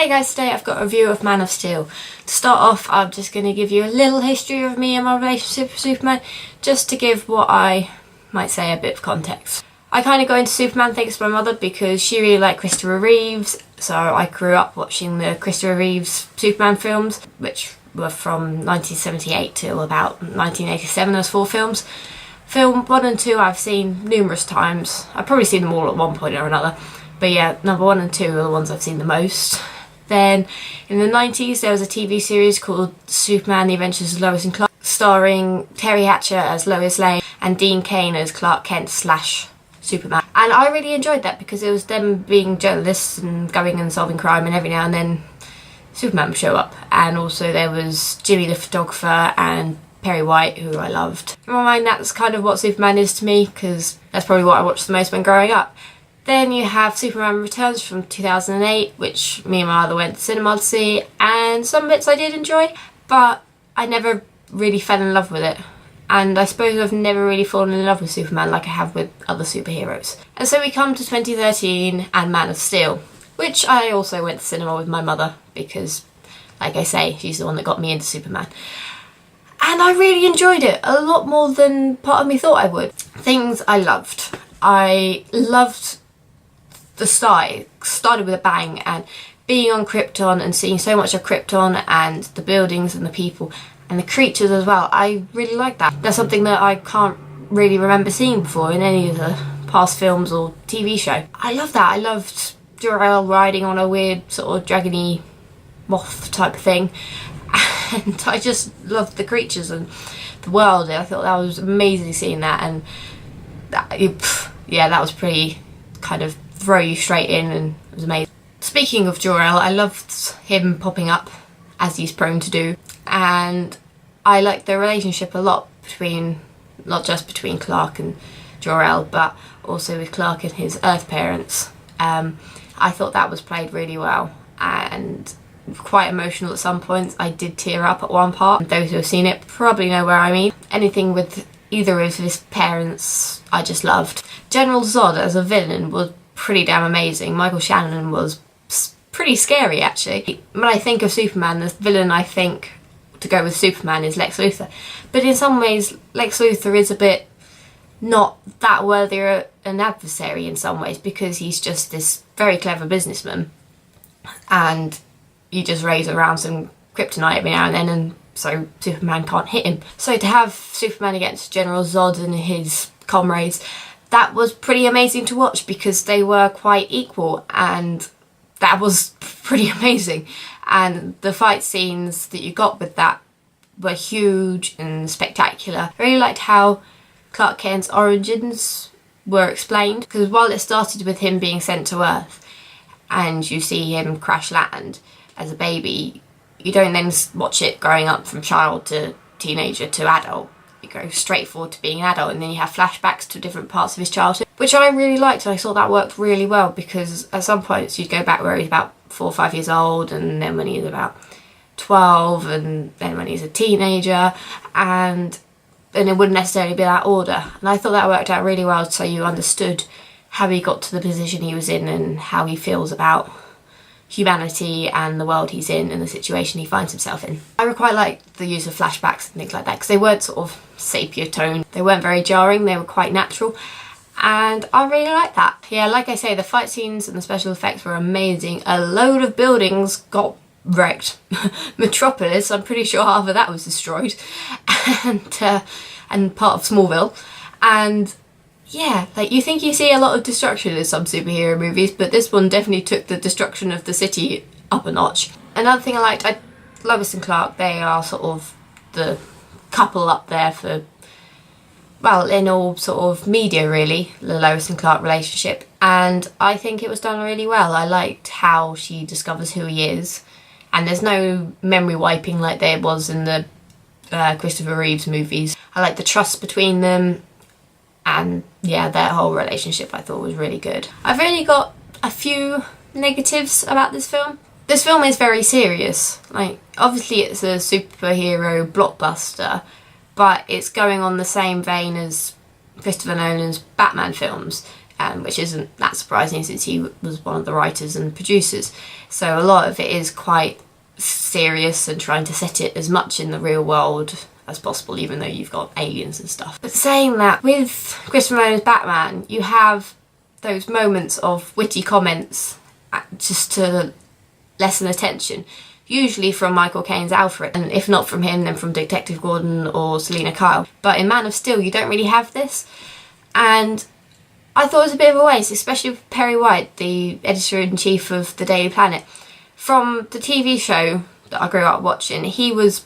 Hey guys, today I've got a review of Man of Steel. To start off, I'm just going to give you a little history of me and my relationship with Superman, just to give what I might say a bit of context. I kind of got into Superman thanks to my mother because she really liked Christopher Reeves, so I grew up watching the Christopher Reeves Superman films, which were from 1978 till about 1987. There's 4 films. Film 1 and 2 I've seen numerous times. I've probably seen them all at one point or another. But yeah, number 1 and 2 are the ones I've seen the most. Then in the 90s there was a TV series called Superman The Adventures of Lois and Clark, starring Terry Hatcher as Lois Lane and Dean Cain as Clark Kent / Superman. And I really enjoyed that because it was them being journalists and going and solving crime, and every now and then Superman would show up. And also there was Jimmy the photographer and Perry White, who I loved. In my mind, that's kind of what Superman is to me, because that's probably what I watched the most when growing up. Then you have Superman Returns from 2008, which me and my mother went to cinema to see, and some bits I did enjoy, but I never really fell in love with it. And I suppose I've never really fallen in love with Superman like I have with other superheroes. And so we come to 2013 and Man of Steel, which I also went to cinema with my mother because, like I say, she's the one that got me into Superman. And I really enjoyed it, a lot more than part of me thought I would. Things I loved. I loved the start. It started with a bang, and being on Krypton and seeing so much of Krypton and the buildings and the people and the creatures as well. I really like that. That's something that I can't really remember seeing before in any of the past films or TV show. I love that. I loved Jor-El riding on a weird sort of dragony moth type of thing. And I just loved the creatures and the world. I thought that was amazing seeing that, and that was pretty kind of throw you straight in, and it was amazing. Speaking of Jor-El, I loved him popping up as he's prone to do, and I liked the relationship a lot between, not just between Clark and Jor-El, but also with Clark and his Earth parents. I thought that was played really well and quite emotional at some points. I did tear up at one part. Those who have seen it probably know where I mean. Anything with either of his parents I just loved. General Zod as a villain was pretty damn amazing. Michael Shannon was pretty scary actually. When I think of Superman, the villain I think to go with Superman is Lex Luthor. But in some ways Lex Luthor is a bit not that worthy an adversary in some ways, because he's just this very clever businessman and he just raise around some kryptonite every now and then, and so Superman can't hit him. So to have Superman against General Zod and his comrades, that was pretty amazing to watch because they were quite equal, and that was pretty amazing. And the fight scenes that you got with that were huge and spectacular. I really liked how Clark Kent's origins were explained, because while it started with him being sent to Earth and you see him crash land as a baby, you don't then watch it growing up from child to teenager to adult. You go straight forward to being an adult, and then you have flashbacks to different parts of his childhood, which I really liked. I thought that worked really well, because at some points you'd go back where he's about 4 or 5 years old, and then when he's about 12, and then when he's a teenager, and it wouldn't necessarily be that order. And I thought that worked out really well, so you understood how he got to the position he was in and how he feels about humanity and the world he's in and the situation he finds himself in. I quite liked the use of flashbacks and things like that, because they weren't sort of sepia tone. They weren't very jarring, they were quite natural, and I really liked that. Yeah, like I say, the fight scenes and the special effects were amazing. A load of buildings got wrecked. Metropolis, I'm pretty sure half of that was destroyed, and part of Smallville. And yeah, like, you think you see a lot of destruction in some superhero movies, but this one definitely took the destruction of the city up a notch. Another thing I liked, Lois and Clark, they are sort of the couple up there for, well, in all sort of media really, the Lois and Clark relationship. And I think it was done really well. I liked how she discovers who he is, and there's no memory wiping like there was in the Christopher Reeves movies. I like the trust between them. And yeah, their whole relationship I thought was really good. I've only got a few negatives about this film. This film is very serious. Like, obviously it's a superhero blockbuster, but it's going on the same vein as Christopher Nolan's Batman films. which isn't that surprising since he was one of the writers and producers. So a lot of it is quite serious and trying to set it as much in the real world as possible, even though you've got aliens and stuff. But saying that, with Christopher Nolan's Batman, you have those moments of witty comments just to lessen the tension, usually from Michael Caine's Alfred, and if not from him, then from Detective Gordon or Selina Kyle. But in Man of Steel, you don't really have this, and I thought it was a bit of a waste, especially with Perry White, the editor-in-chief of the Daily Planet. From the TV show that I grew up watching, he was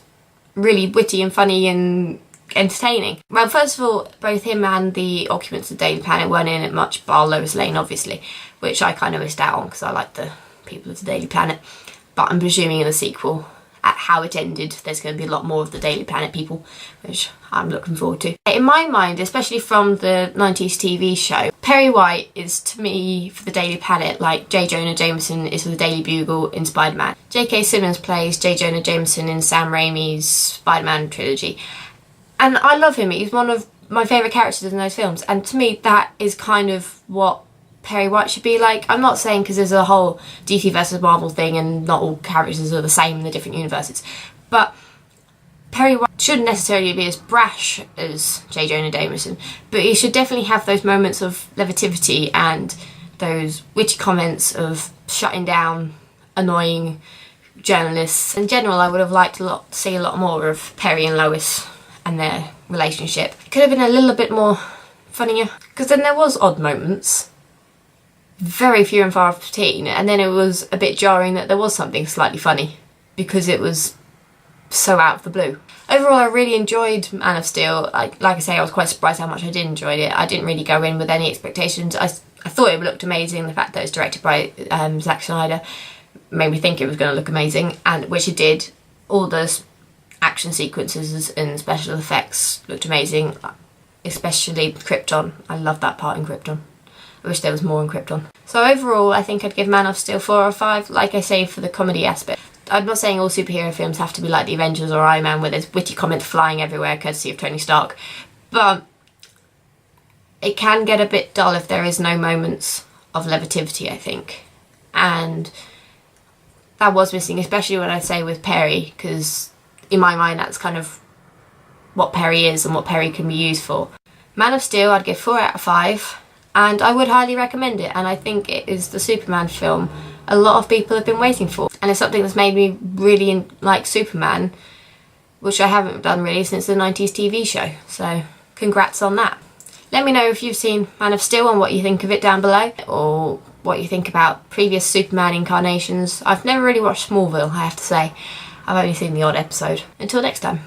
really witty and funny and entertaining. Well, first of all, both him and the occupants of the Daily Planet weren't in it much, bar Lois Lane, obviously, which I kind of missed out on because I like the people of the Daily Planet. But I'm presuming in the sequel, at how it ended, there's going to be a lot more of the Daily Planet people, which I'm looking forward to. In my mind, especially from the 90s TV show, Perry White is, to me, for the Daily Planet, like J. Jonah Jameson is for the Daily Bugle in Spider-Man. J.K. Simmons plays J. Jonah Jameson in Sam Raimi's Spider-Man trilogy. And I love him. He's one of my favourite characters in those films. And to me, that is kind of what Perry White should be like. I'm not saying because there's a whole DC versus Marvel thing and not all characters are the same in the different universes. But Perry White shouldn't necessarily be as brash as J. Jonah Jameson, but he should definitely have those moments of levity and those witty comments of shutting down annoying journalists. In general, I would have liked to see a lot more of Perry and Lois and their relationship. It could have been a little bit more funnier, because then there was odd moments, very few and far between, and then it was a bit jarring that there was something slightly funny because it was so out of the blue. Overall, I really enjoyed Man of Steel. Like I say, I was quite surprised how much I did enjoy it. I didn't really go in with any expectations. I thought it looked amazing. The fact that it was directed by Zack Snyder made me think it was going to look amazing, and which it did. All those action sequences and special effects looked amazing, especially Krypton. I love that part in Krypton. I wish there was more in Krypton. So overall, I think I'd give Man of Steel 4 or 5, like I say, for the comedy aspect. I'm not saying all superhero films have to be like the Avengers or Iron Man, where there's witty comments flying everywhere courtesy of Tony Stark, but it can get a bit dull if there is no moments of levity, I think. And that was missing, especially when I say with Perry, because in my mind that's kind of what Perry is and what Perry can be used for. Man of Steel I'd give 4 out of 5, and I would highly recommend it, and I think it is the Superman film a lot of people have been waiting for, and it's something that's made me really like Superman, which I haven't done really since the 90s TV show, so congrats on that. Let me know if you've seen Man of Steel and what you think of it down below, or what you think about previous Superman incarnations. I've never really watched Smallville, I have to say. I've only seen the odd episode. Until next time.